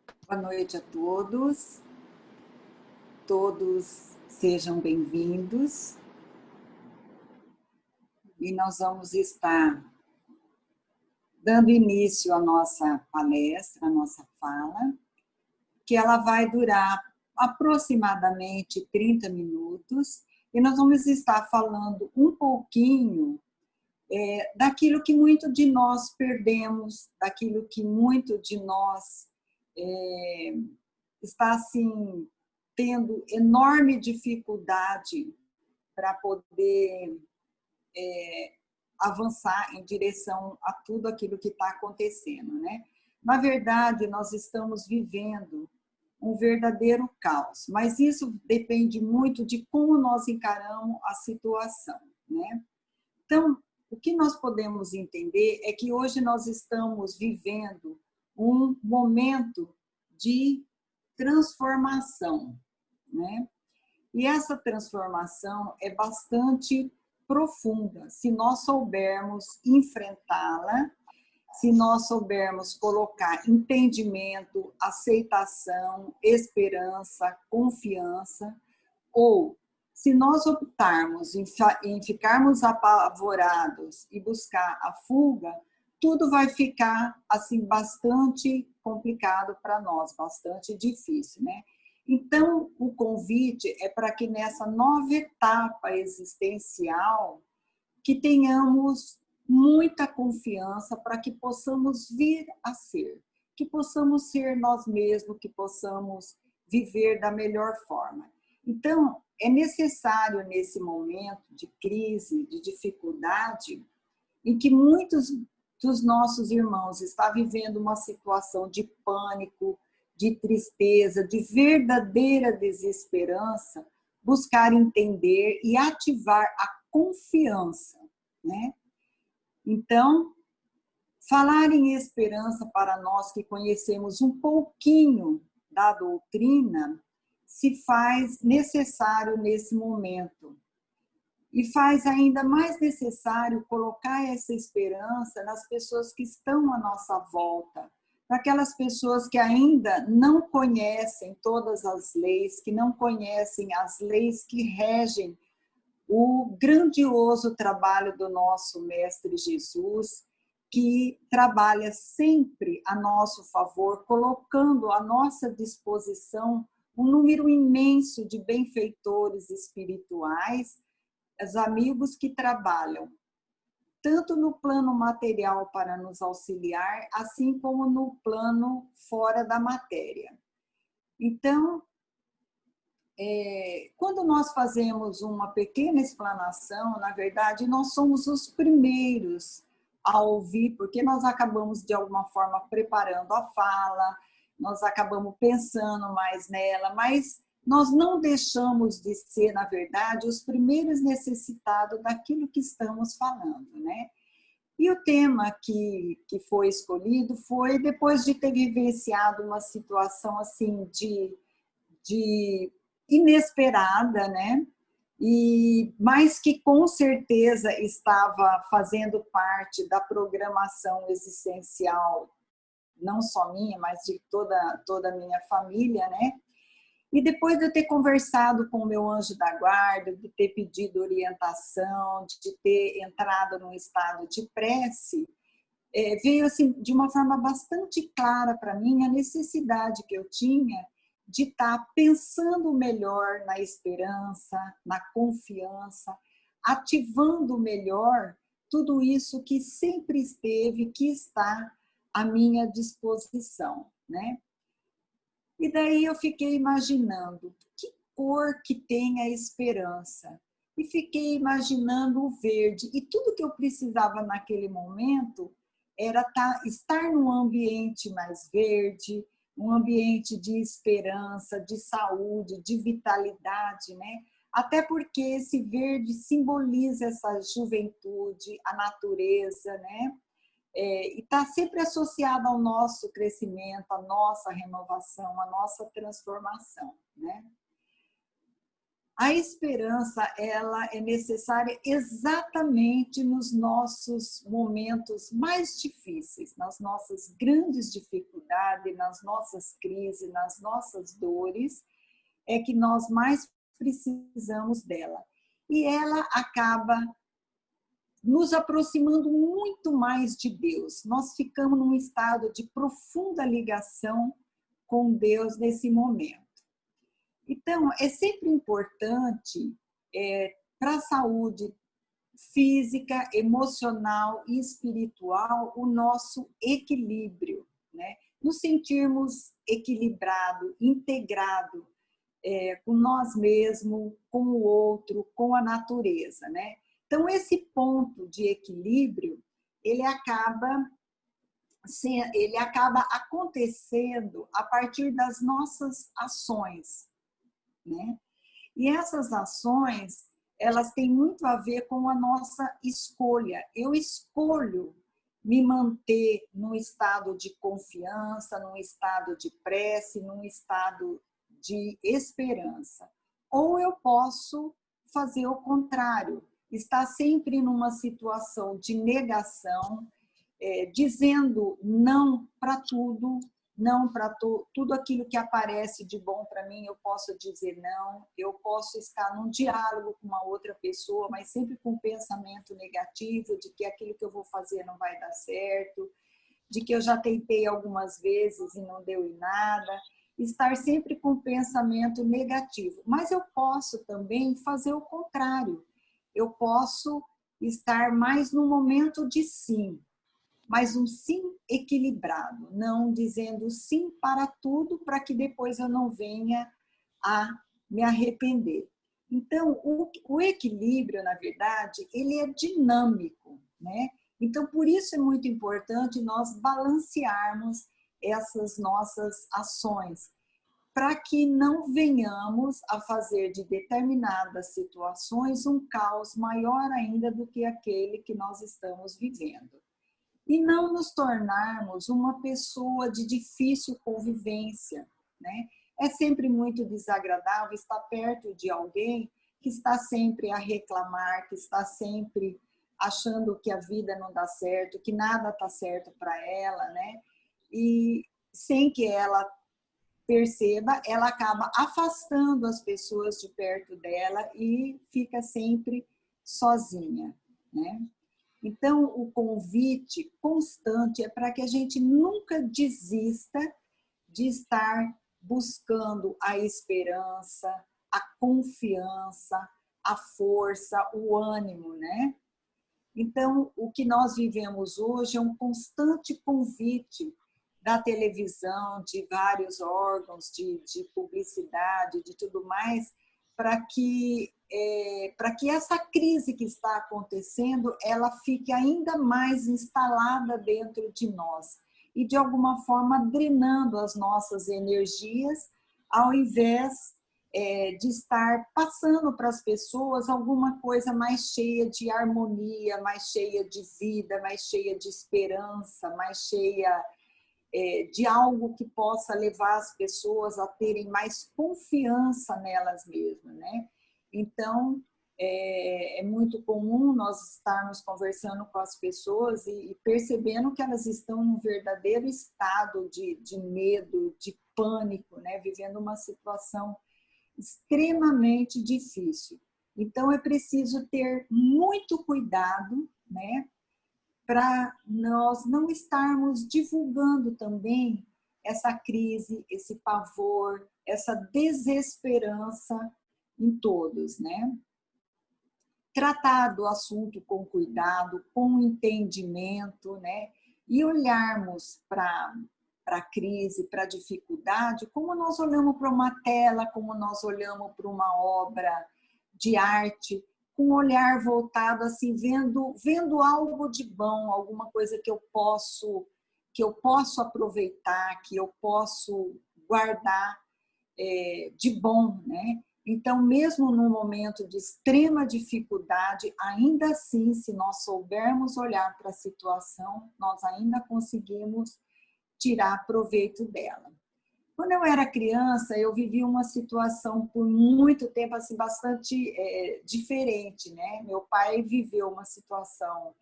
Boa noite a todos. Todos sejam bem-vindos. E nós vamos estar dando início à nossa palestra, à nossa fala, que ela vai durar aproximadamente 30 minutos, e nós vamos estar falando um pouquinho daquilo que muito de nós perdemos, daquilo que muito de nós está assim tendo enorme dificuldade para poder avançar em direção a tudo aquilo que está acontecendo, né? Na verdade, nós estamos vivendo um verdadeiro caos, mas isso depende muito de como nós encaramos a situação, né? Então, o que nós podemos entender é que hoje nós estamos vivendo um momento de transformação, né? E essa transformação é bastante profunda, se nós soubermos enfrentá-la, se nós soubermos colocar entendimento, aceitação, esperança, confiança, ou se nós optarmos em ficarmos apavorados e buscar a fuga, tudo vai ficar assim bastante complicado para nós, bastante difícil, né? Então, o convite é para que nessa nova etapa existencial que tenhamos muita confiança para que possamos vir a ser, que possamos ser nós mesmos, que possamos viver da melhor forma. Então, é necessário nesse momento de crise, de dificuldade, em que muitos dos nossos irmãos estão vivendo uma situação de pânico, de tristeza, de verdadeira desesperança, buscar entender e ativar a confiança, né? Então, falar em esperança para nós que conhecemos um pouquinho da doutrina se faz necessário nesse momento. E faz ainda mais necessário colocar essa esperança nas pessoas que estão à nossa volta, para aquelas pessoas que ainda não conhecem todas as leis, que não conhecem as leis que regem o grandioso trabalho do nosso Mestre Jesus, que trabalha sempre a nosso favor, colocando à nossa disposição um número imenso de benfeitores espirituais, os amigos que trabalham tanto no plano material para nos auxiliar, assim como no plano fora da matéria. Então, quando nós fazemos uma pequena explanação, na verdade, nós somos os primeiros a ouvir, porque nós acabamos, de alguma forma, preparando a fala, nós acabamos pensando mais nela, mas nós não deixamos de ser, na verdade, os primeiros necessitados daquilo que estamos falando, né? E o tema que foi escolhido foi depois de ter vivenciado uma situação assim de inesperada, né? Mas que com certeza estava fazendo parte da programação existencial, não só minha, mas de toda a minha família, né? E depois de eu ter conversado com o meu anjo da guarda, de ter pedido orientação, de ter entrado num estado de prece, veio assim de uma forma bastante clara para mim a necessidade que eu tinha de estar pensando melhor na esperança, na confiança, ativando melhor tudo isso que sempre esteve, que está à minha disposição, né? E daí eu fiquei imaginando que cor que tem a esperança. E fiquei imaginando o verde. E tudo que eu precisava naquele momento era estar num ambiente mais verde, um ambiente de esperança, de saúde, de vitalidade, né? Até porque esse verde simboliza essa juventude, a natureza, né? E está sempre associado ao nosso crescimento, à nossa renovação, à nossa transformação, né? A esperança, ela é necessária exatamente nos nossos momentos mais difíceis, nas nossas grandes dificuldades, nas nossas crises, nas nossas dores, é que nós mais precisamos dela. E ela acaba nos aproximando muito mais de Deus. Nós ficamos num estado de profunda ligação com Deus nesse momento. Então, é sempre importante para a saúde física, emocional e espiritual o nosso equilíbrio, né? Nos sentirmos equilibrado, integrado com nós mesmos, com o outro, com a natureza, né? Então, esse ponto de equilíbrio, ele acaba acontecendo a partir das nossas ações, né? E essas ações, elas têm muito a ver com a nossa escolha. Eu escolho me manter num estado de confiança, num estado de prece, num estado de esperança. Ou eu posso fazer o contrário, estar sempre numa situação de negação, dizendo não para tudo, não para tudo aquilo que aparece de bom para mim, eu posso dizer não, eu posso estar num diálogo com uma outra pessoa, mas sempre com um pensamento negativo de que aquilo que eu vou fazer não vai dar certo, de que eu já tentei algumas vezes e não deu em nada, estar sempre com um pensamento negativo. Mas eu posso também fazer o contrário, eu posso estar mais no momento de sim, mas um sim equilibrado, não dizendo sim para tudo para que depois eu não venha a me arrepender. Então, o equilíbrio, na verdade, ele é dinâmico, né? Então, por isso é muito importante nós balancearmos essas nossas ações, para que não venhamos a fazer de determinadas situações um caos maior ainda do que aquele que nós estamos vivendo. E não nos tornarmos uma pessoa de difícil convivência, né? É sempre muito desagradável estar perto de alguém que está sempre a reclamar, que está sempre achando que a vida não dá certo, que nada está certo para ela, né? E sem que ela perceba, ela acaba afastando as pessoas de perto dela e fica sempre sozinha, né? Então, o convite constante é para que a gente nunca desista de estar buscando a esperança, a confiança, a força, o ânimo, né? Então, o que nós vivemos hoje é um constante convite da televisão, de vários órgãos, de publicidade, de tudo mais, para que essa crise que está acontecendo, ela fique ainda mais instalada dentro de nós e, de alguma forma, drenando as nossas energias, ao invés de estar passando para as pessoas alguma coisa mais cheia de harmonia, mais cheia de vida, mais cheia de esperança, mais cheia de algo que possa levar as pessoas a terem mais confiança nelas mesmas, né? Então, é muito comum nós estarmos conversando com as pessoas e percebendo que elas estão num verdadeiro estado de medo, de pânico, né? Vivendo uma situação extremamente difícil. Então, é preciso ter muito cuidado, né? Para nós não estarmos divulgando também essa crise, esse pavor, essa desesperança em todos, né? Tratar do assunto com cuidado, com entendimento, né? E olharmos para a crise, para a dificuldade, como nós olhamos para uma tela, como nós olhamos para uma obra de arte, com um olhar voltado assim, vendo algo de bom, alguma coisa que eu posso aproveitar, que eu posso guardar de bom, né? Então, mesmo num momento de extrema dificuldade, ainda assim, se nós soubermos olhar para a situação, nós ainda conseguimos tirar proveito dela. Quando eu era criança, eu vivi uma situação por muito tempo assim bastante diferente, né? Meu pai viveu uma situação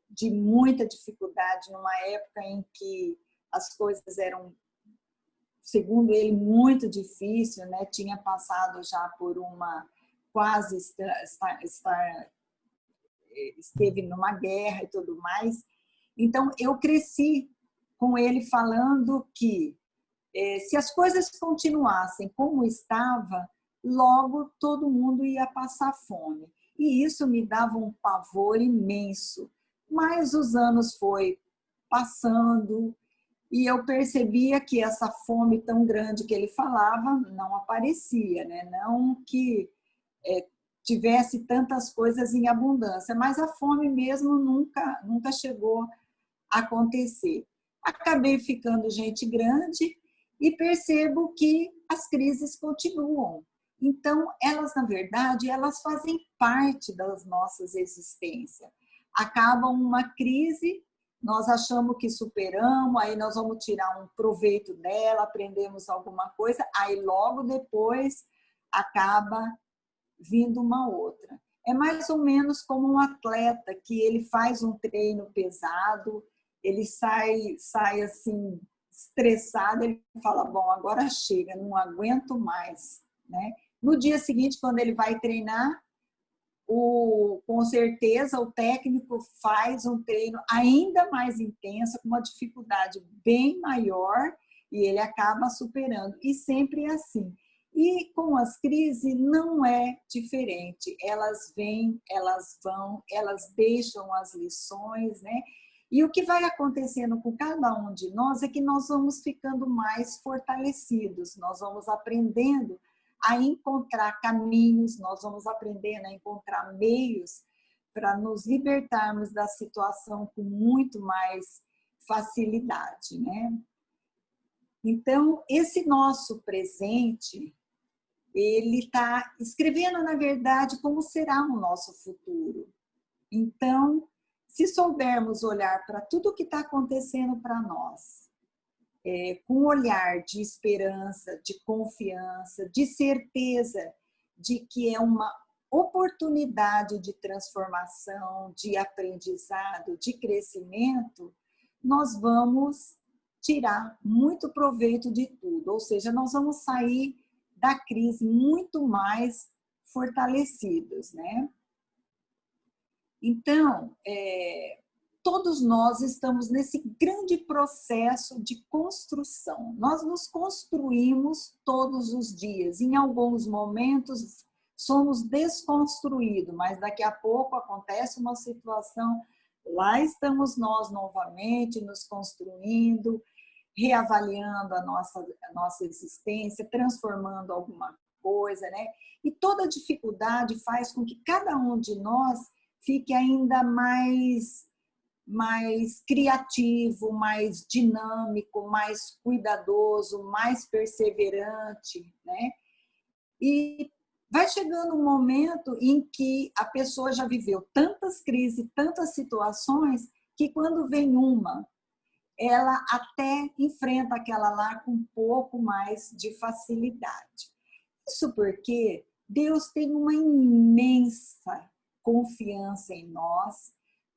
de muita dificuldade numa época em que as coisas eram, segundo ele, muito difícil, né? Tinha passado já por uma quase esteve numa guerra e tudo mais. Então eu cresci com ele falando que se as coisas continuassem como estava, logo todo mundo ia passar fome. E isso me dava um pavor imenso. Mas os anos foi passando e eu percebia que essa fome tão grande que ele falava não aparecia, né? Não que tivesse tantas coisas em abundância, mas a fome mesmo nunca chegou a acontecer. Acabei ficando gente grande e percebo que as crises continuam. Então, elas, na verdade, elas fazem parte das nossas existências. Acaba uma crise, nós achamos que superamos, aí nós vamos tirar um proveito dela, aprendemos alguma coisa, aí logo depois acaba vindo uma outra. É mais ou menos como um atleta que ele faz um treino pesado, ele sai assim estressado, ele fala, bom, agora chega, não aguento mais, né? No dia seguinte, quando ele vai treinar, com certeza o técnico faz um treino ainda mais intenso, com uma dificuldade bem maior, e ele acaba superando. E sempre é assim. E com as crises não é diferente. Elas vêm, elas vão, elas deixam as lições, né? E o que vai acontecendo com cada um de nós é que nós vamos ficando mais fortalecidos, nós vamos aprendendo a encontrar caminhos, nós vamos aprendendo a encontrar meios para nos libertarmos da situação com muito mais facilidade, né? Então, esse nosso presente, ele está escrevendo, na verdade, como será o nosso futuro. Então, se soubermos olhar para tudo o que está acontecendo para nós, com um olhar de esperança, de confiança, de certeza de que é uma oportunidade de transformação, de aprendizado, de crescimento, nós vamos tirar muito proveito de tudo. Ou seja, nós vamos sair da crise muito mais fortalecidos, né? Então, todos nós estamos nesse grande processo de construção. Nós nos construímos todos os dias. Em alguns momentos, somos desconstruídos, mas daqui a pouco acontece uma situação, lá estamos nós novamente nos construindo, reavaliando a nossa existência, transformando alguma coisa, né? E toda dificuldade faz com que cada um de nós fique ainda mais criativo, mais dinâmico, mais cuidadoso, mais perseverante, né? E vai chegando um momento em que a pessoa já viveu tantas crises, tantas situações, que quando vem uma, ela até enfrenta aquela lá com um pouco mais de facilidade. Isso porque Deus tem uma imensa confiança em nós,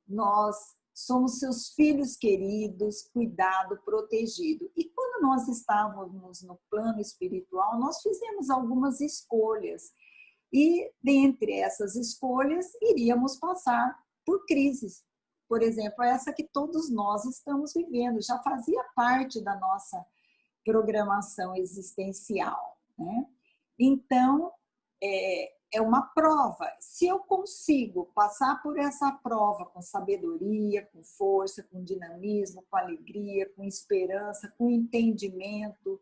nós somos seus filhos queridos, cuidado, protegido. E quando nós estávamos no plano espiritual, nós fizemos algumas escolhas. E dentre essas escolhas, iríamos passar por crises. Por exemplo, essa que todos nós estamos vivendo, já fazia parte da nossa programação existencial, né? Então, é uma prova. Se eu consigo passar por essa prova com sabedoria, com força, com dinamismo, com alegria, com esperança, com entendimento,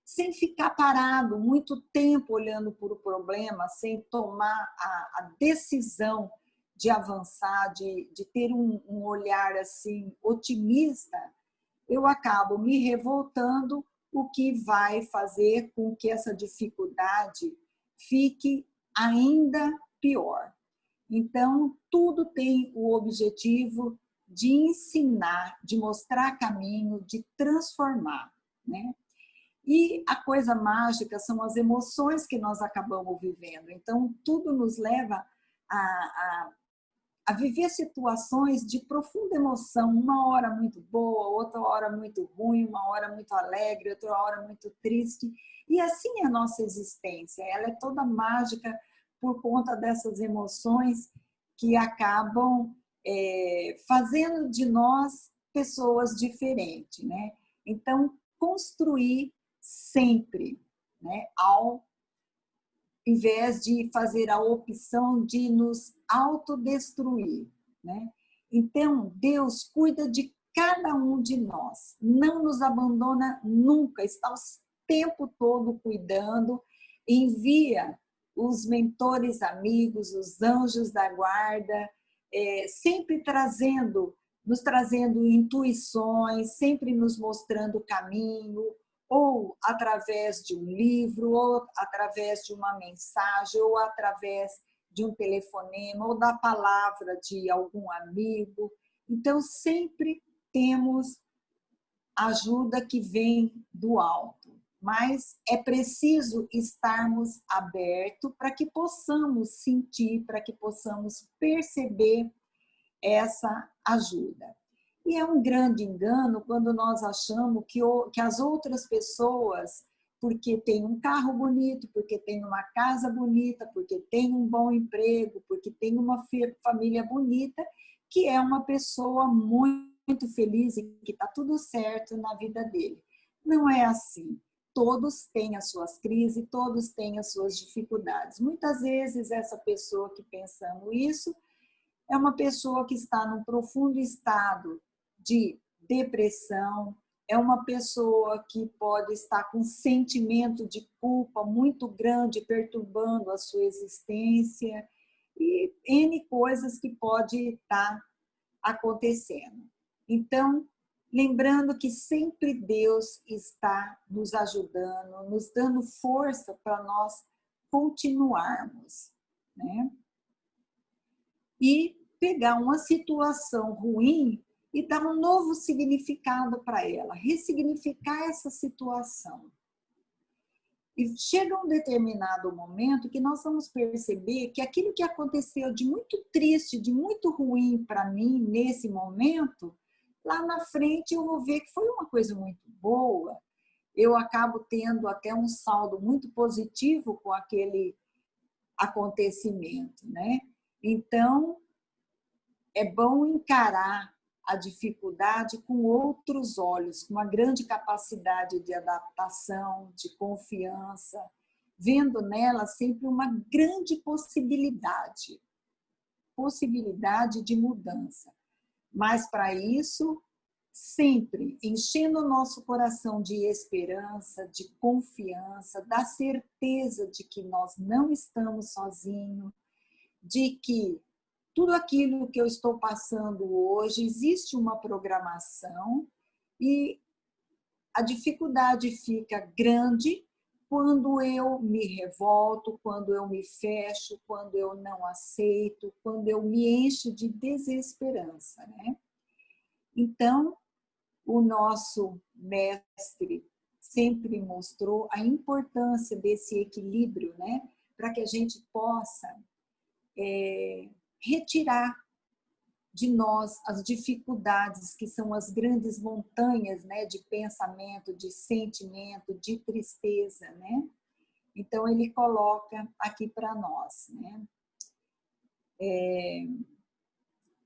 sem ficar parado muito tempo olhando para o problema, sem tomar a decisão de avançar, de ter um olhar assim otimista, eu acabo me revoltando, o que vai fazer com que essa dificuldade fique ainda pior. Então, tudo tem o objetivo de ensinar, de mostrar caminho, de transformar, né? E a coisa mágica são as emoções que nós acabamos vivendo. Então, tudo nos leva a viver situações de profunda emoção, uma hora muito boa, outra hora muito ruim, uma hora muito alegre, outra hora muito triste. E assim é a nossa existência, ela é toda mágica por conta dessas emoções que acabam fazendo de nós pessoas diferentes, né? Então, construir sempre, né, ao invés de fazer a opção de nos autodestruir, né? Então, Deus cuida de cada um de nós, não nos abandona nunca, está o tempo todo cuidando, envia os mentores amigos, os anjos da guarda, sempre nos trazendo intuições, sempre nos mostrando o caminho, ou através de um livro, ou através de uma mensagem, ou através de um telefonema, ou da palavra de algum amigo. Então, sempre temos ajuda que vem do alto, mas é preciso estarmos abertos para que possamos sentir, para que possamos perceber essa ajuda. E é um grande engano quando nós achamos que as outras pessoas, porque tem um carro bonito, porque tem uma casa bonita, porque tem um bom emprego, porque tem uma família bonita, que é uma pessoa muito feliz e que está tudo certo na vida dele. Não é assim. Todos têm as suas crises, todos têm as suas dificuldades. Muitas vezes essa pessoa que pensando isso é uma pessoa que está num profundo estado de depressão, é uma pessoa que pode estar com um sentimento de culpa muito grande, perturbando a sua existência, e N coisas que pode estar acontecendo. Então, lembrando que sempre Deus está nos ajudando, nos dando força para nós continuarmos, né? E pegar uma situação ruim e dar um novo significado para ela, ressignificar essa situação. E chega um determinado momento que nós vamos perceber que aquilo que aconteceu de muito triste, de muito ruim para mim nesse momento, lá na frente eu vou ver que foi uma coisa muito boa. Eu acabo tendo até um saldo muito positivo com aquele acontecimento, né? Então, é bom encarar a dificuldade com outros olhos, com uma grande capacidade de adaptação, de confiança, vendo nela sempre uma grande possibilidade de mudança. Mas para isso, sempre enchendo o nosso coração de esperança, de confiança, da certeza de que nós não estamos sozinhos, de que tudo aquilo que eu estou passando hoje, existe uma programação e a dificuldade fica grande quando eu me revolto, quando eu me fecho, quando eu não aceito, quando eu me encho de desesperança, né? Então, o nosso mestre sempre mostrou a importância desse equilíbrio, né? Para que a gente possa retirar de nós as dificuldades que são as grandes montanhas, né, de pensamento, de sentimento, de tristeza, né? Então ele coloca aqui para nós, né?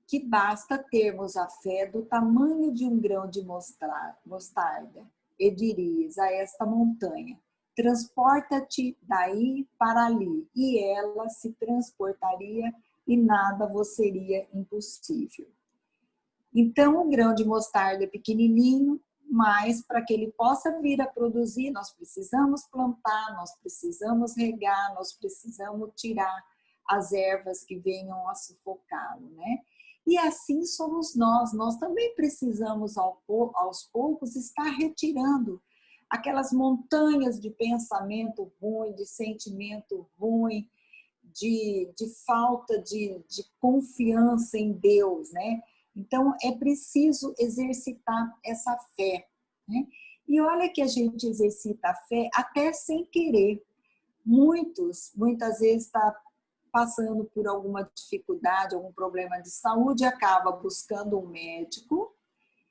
Que basta termos a fé do tamanho de um grão de mostarda, e dirias a esta montanha: transporta-te daí para ali, e ela se transportaria e nada vos seria impossível. Então, o grão de mostarda é pequenininho, mas para que ele possa vir a produzir, nós precisamos plantar, nós precisamos regar, nós precisamos tirar as ervas que venham a sufocá-lo, né? E assim somos nós também precisamos aos poucos estar retirando aquelas montanhas de pensamento ruim, de sentimento ruim, de falta de confiança em Deus, né? Então, é preciso exercitar essa fé, né? E olha que a gente exercita a fé até sem querer. Muitas vezes está passando por alguma dificuldade, algum problema de saúde, acaba buscando um médico,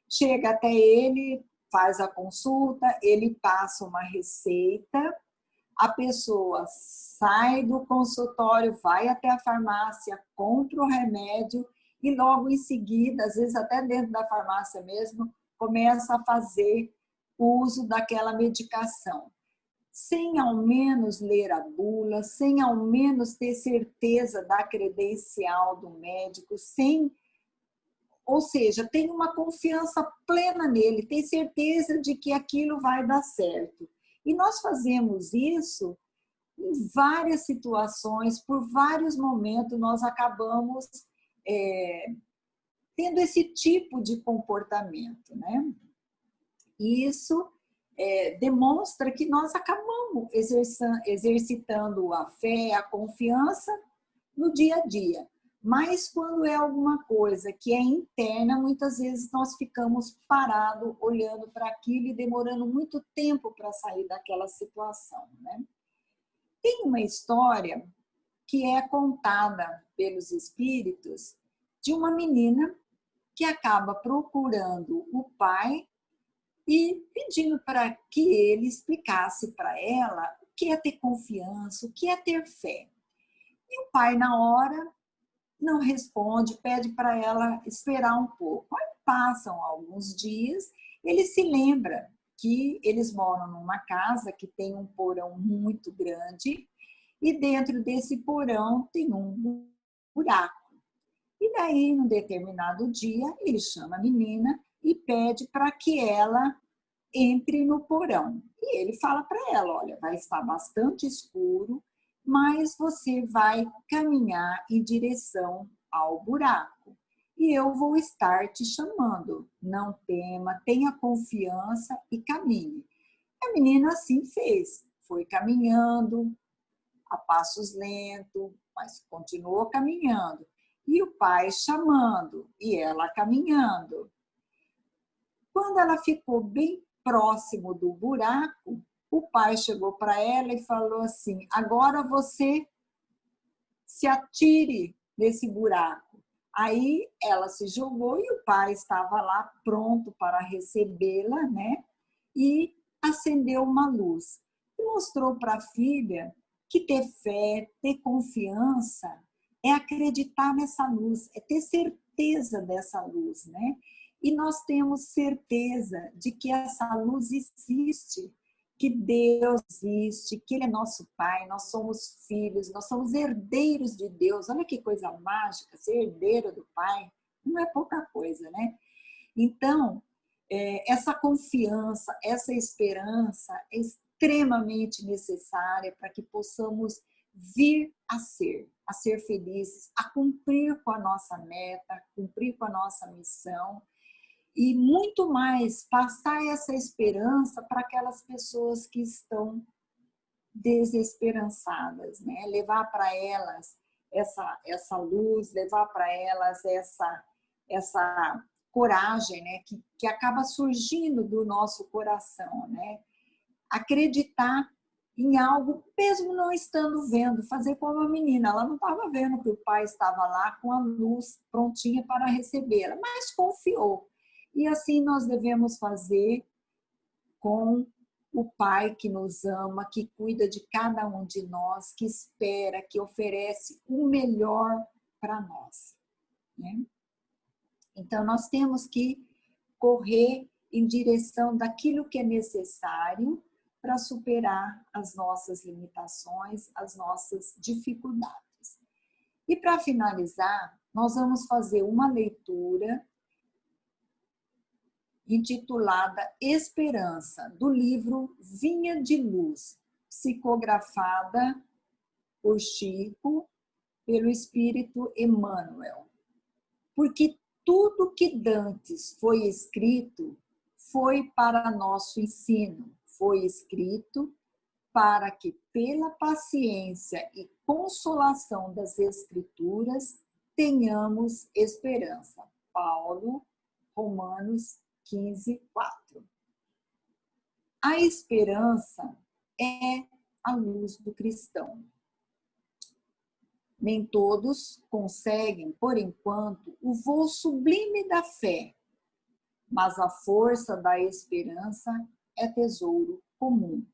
chega até ele, faz a consulta, ele passa uma receita, a pessoa sai do consultório, vai até a farmácia, compra o remédio e logo em seguida, às vezes até dentro da farmácia mesmo, começa a fazer uso daquela medicação, sem ao menos ler a bula, sem ao menos ter certeza da credencial do médico, ou seja, tem uma confiança plena nele, tem certeza de que aquilo vai dar certo. E nós fazemos isso em várias situações, por vários momentos, nós acabamos tendo esse tipo de comportamento, né? E isso demonstra que nós acabamos exercitando a fé, a confiança no dia a dia. Mas quando é alguma coisa que é interna, muitas vezes nós ficamos parados, olhando para aquilo e demorando muito tempo para sair daquela situação, né? Tem uma história que é contada pelos espíritos de uma menina que acaba procurando o pai e pedindo para que ele explicasse para ela o que é ter confiança, o que é ter fé. E o pai, na hora, não responde, pede para ela esperar um pouco. Aí passam alguns dias, ele se lembra que eles moram numa casa que tem um porão muito grande e dentro desse porão tem um buraco. E daí, num determinado dia, ele chama a menina e pede para que ela entre no porão. E ele fala para ela, olha, vai estar bastante escuro, mas você vai caminhar em direção ao buraco. E eu vou estar te chamando. Não tema, tenha confiança e caminhe. A menina assim fez. Foi caminhando a passos lentos, mas continuou caminhando. E o pai chamando e ela caminhando. Quando ela ficou bem próximo do buraco, o pai chegou para ela e falou assim, agora você se atire nesse buraco. Aí ela se jogou e o pai estava lá pronto para recebê-la, né? E acendeu uma luz. E mostrou para a filha que ter fé, ter confiança, é acreditar nessa luz, é ter certeza dessa luz, né? E nós temos certeza de que essa luz existe, que Deus existe, que Ele é nosso Pai, nós somos filhos, nós somos herdeiros de Deus. Olha que coisa mágica, ser herdeiro do Pai não é pouca coisa, né? Então, essa confiança, essa esperança é extremamente necessária para que possamos vir a ser felizes, a cumprir com a nossa meta, cumprir com a nossa missão e muito mais passar essa esperança para aquelas pessoas que estão desesperançadas, né? Levar para elas essa luz, levar para elas essa coragem, né? Que acaba surgindo do nosso coração, né? Acreditar em algo, mesmo não estando vendo, fazer como a menina, ela não estava vendo que o pai estava lá com a luz prontinha para recebê-la, mas confiou. E assim nós devemos fazer com o Pai que nos ama, que cuida de cada um de nós, que espera, que oferece o melhor para nós, né? Então, nós temos que correr em direção daquilo que é necessário para superar as nossas limitações, as nossas dificuldades. E para finalizar, nós vamos fazer uma leitura intitulada Esperança, do livro Vinha de Luz, psicografada por Chico, pelo Espírito Emmanuel. Porque tudo que dantes foi escrito foi para nosso ensino, foi escrito para que, pela paciência e consolação das Escrituras, tenhamos esperança. Paulo, Romanos 15:4. A esperança é a luz do cristão. Nem todos conseguem, por enquanto, o voo sublime da fé, mas a força da esperança é tesouro comum.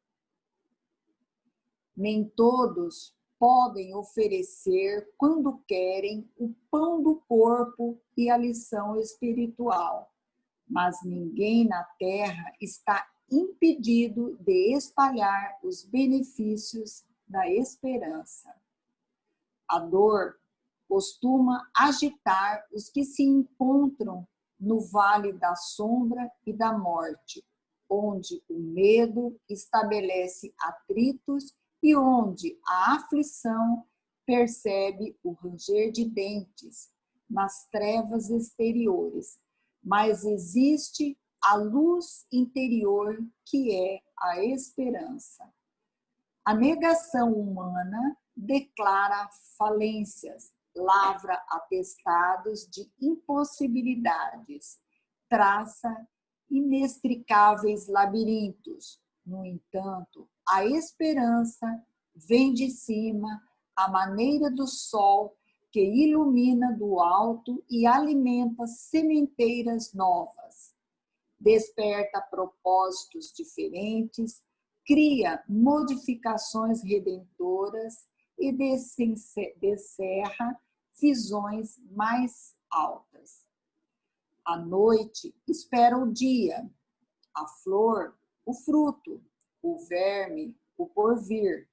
Nem todos podem oferecer, quando querem, o pão do corpo e a lição espiritual, mas ninguém na terra está impedido de espalhar os benefícios da esperança. A dor costuma agitar os que se encontram no vale da sombra e da morte, onde o medo estabelece atritos e onde a aflição percebe o ranger de dentes nas trevas exteriores. Mas existe a luz interior, que é a esperança. A negação humana declara falências, lavra atestados de impossibilidades, traça inextricáveis labirintos. No entanto, a esperança vem de cima, à maneira do sol que ilumina do alto e alimenta sementeiras novas. Desperta propósitos diferentes, cria modificações redentoras e descerra visões mais altas. A noite espera o dia, a flor, o fruto, o verme, o porvir.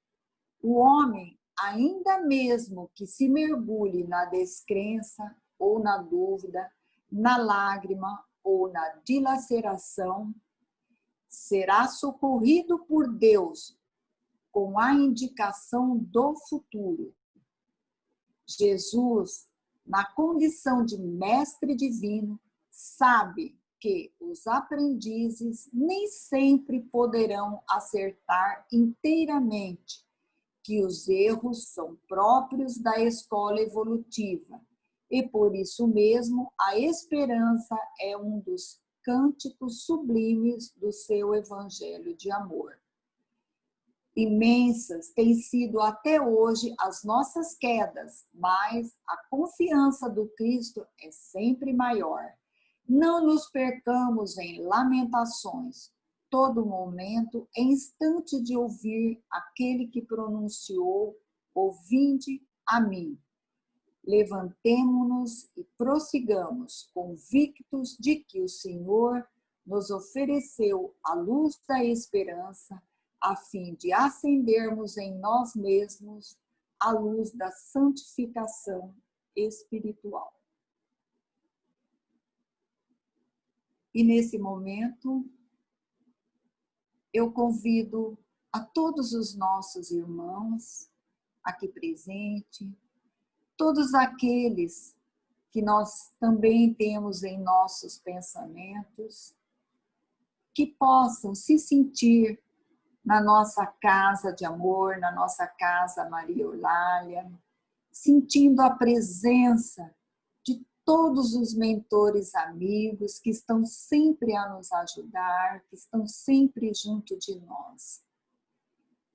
O homem, ainda mesmo que se mergulhe na descrença ou na dúvida, na lágrima ou na dilaceração, será socorrido por Deus com a indicação do futuro. Jesus, na condição de mestre divino, sabe que os aprendizes nem sempre poderão acertar inteiramente, que os erros são próprios da escola evolutiva, e por isso mesmo a esperança é um dos cânticos sublimes do seu evangelho de amor. Imensas têm sido até hoje as nossas quedas, mas a confiança do Cristo é sempre maior. Não nos percamos em lamentações. Todo momento é instante de ouvir aquele que pronunciou: "Ouvinde a mim". Levantemo-nos e prossigamos, convictos de que o Senhor nos ofereceu a luz da esperança, a fim de acendermos em nós mesmos a luz da santificação espiritual. E nesse momento, eu convido a todos os nossos irmãos aqui presentes, todos aqueles que nós também temos em nossos pensamentos, que possam se sentir na nossa casa de amor, na nossa casa Maria Eulália, sentindo a presença de todos os mentores amigos que estão sempre a nos ajudar, que estão sempre junto de nós.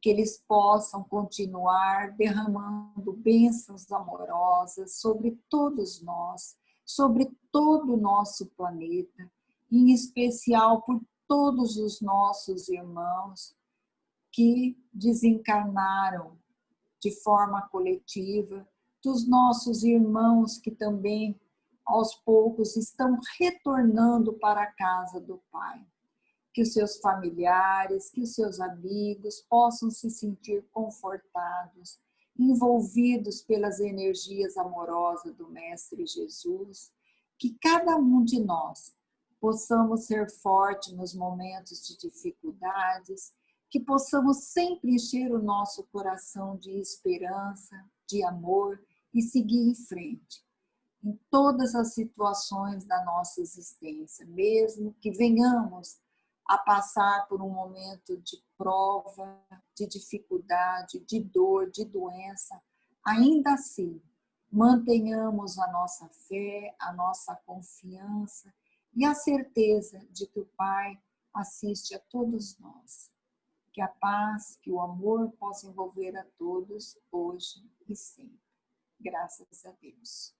Que eles possam continuar derramando bênçãos amorosas sobre todos nós, sobre todo o nosso planeta, em especial por todos os nossos irmãos que desencarnaram de forma coletiva, dos nossos irmãos que também, aos poucos, estão retornando para a casa do Pai. Que os seus familiares, que os seus amigos possam se sentir confortados, envolvidos pelas energias amorosas do Mestre Jesus, que cada um de nós possamos ser forte nos momentos de dificuldades, que possamos sempre encher o nosso coração de esperança, de amor e seguir em frente em todas as situações da nossa existência, mesmo que venhamos a passar por um momento de prova, de dificuldade, de dor, de doença, ainda assim, mantenhamos a nossa fé, a nossa confiança e a certeza de que o Pai assiste a todos nós. Que a paz, que o amor possa envolver a todos, hoje e sempre. Graças a Deus.